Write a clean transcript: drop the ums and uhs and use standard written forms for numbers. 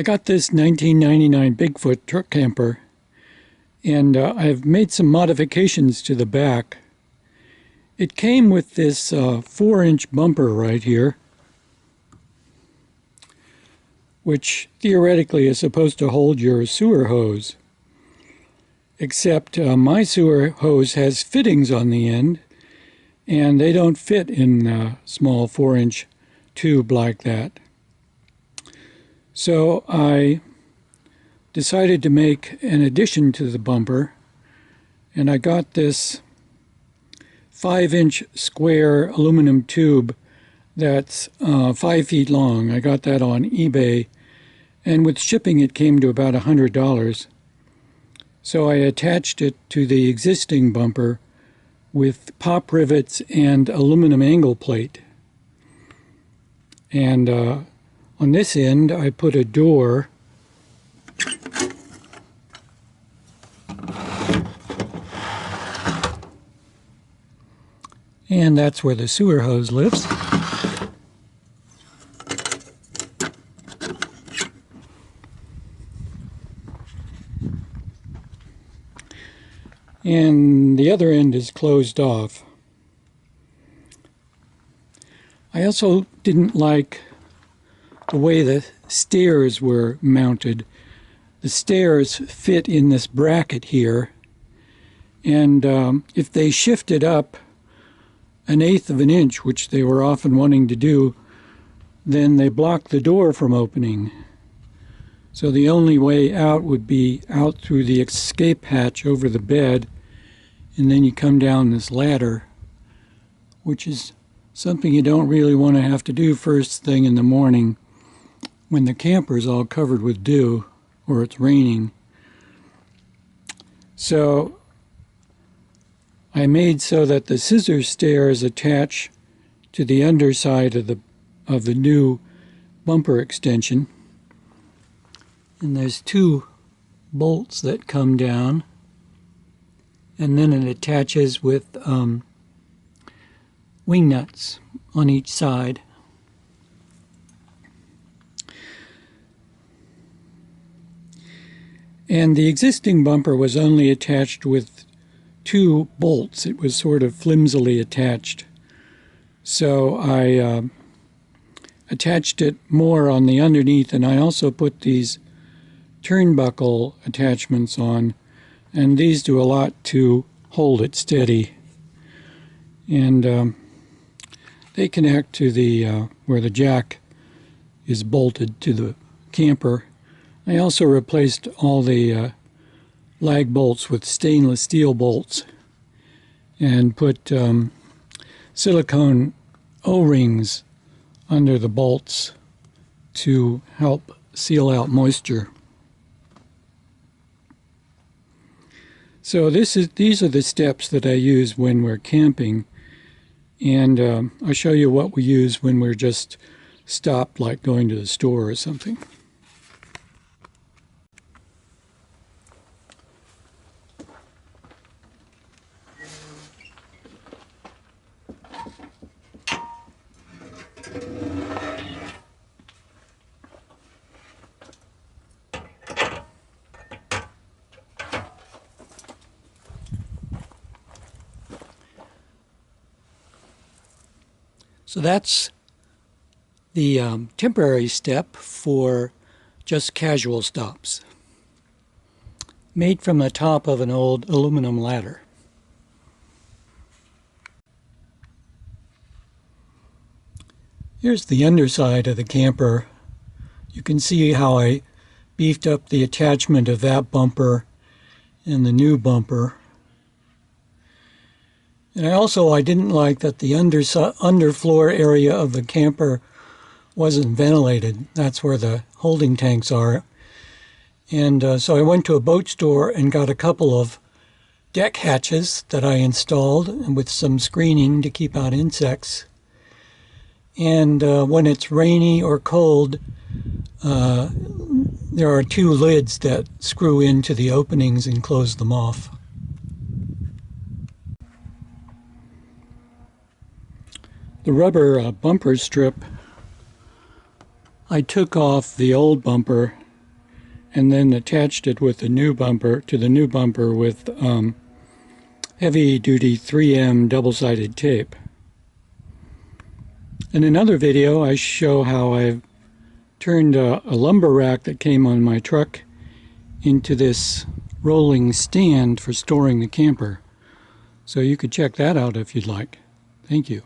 I got this 1999 Bigfoot truck camper, and I've made some modifications to the back. It came with this 4-inch bumper right here, which theoretically is supposed to hold your sewer hose. Except my sewer hose has fittings on the end, and they don't fit in a small 4-inch tube like that. So I decided to make an addition to the bumper, and I got this 5-inch square aluminum tube that's 5 feet long. I got that on eBay, and with shipping it came to about $100. So I attached it to the existing bumper with pop rivets and aluminum angle plate. And on this end, I put a door and that's where the sewer hose lives. And the other end is closed off. I also didn't like the way the stairs were mounted. The stairs fit in this bracket here, and if they shifted up 1/8 of an inch, which they were often wanting to do, then they blocked the door from opening. So the only way out would be out through the escape hatch over the bed, and then you come down this ladder, which is something you don't really want to have to do first thing in the morning when the camper's all covered with dew or it's raining. So I made so that the scissor stairs attach to the underside of the new bumper extension. And there's 2 bolts that come down, and then it attaches with wing nuts on each side. And the existing bumper was only attached with 2 bolts. It was sort of flimsily attached. So I attached it more on the underneath, and I also put these turnbuckle attachments on, and these do a lot to hold it steady. And they connect to the where the jack is bolted to the camper. I also replaced all the lag bolts with stainless steel bolts and put silicone O-rings under the bolts to help seal out moisture. So these are the steps that I use when we're camping, and I'll show you what we use when we're just stopped, like going to the store or something. So that's the temporary step for just casual stops, made from the top of an old aluminum ladder. Here's the underside of the camper. You can see how I beefed up the attachment of that bumper and the new bumper. And I didn't like that the underfloor area of the camper wasn't ventilated. That's where the holding tanks are. And so I went to a boat store and got a couple of deck hatches that I installed with some screening to keep out insects. And when it's rainy or cold, there are 2 lids that screw into the openings and close them off. The rubber bumper strip, I took off the old bumper and then attached it with the new bumper to the new bumper with heavy-duty 3M double-sided tape. In another video, I show how I've turned a lumber rack that came on my truck into this rolling stand for storing the camper. So you could check that out if you'd like. Thank you.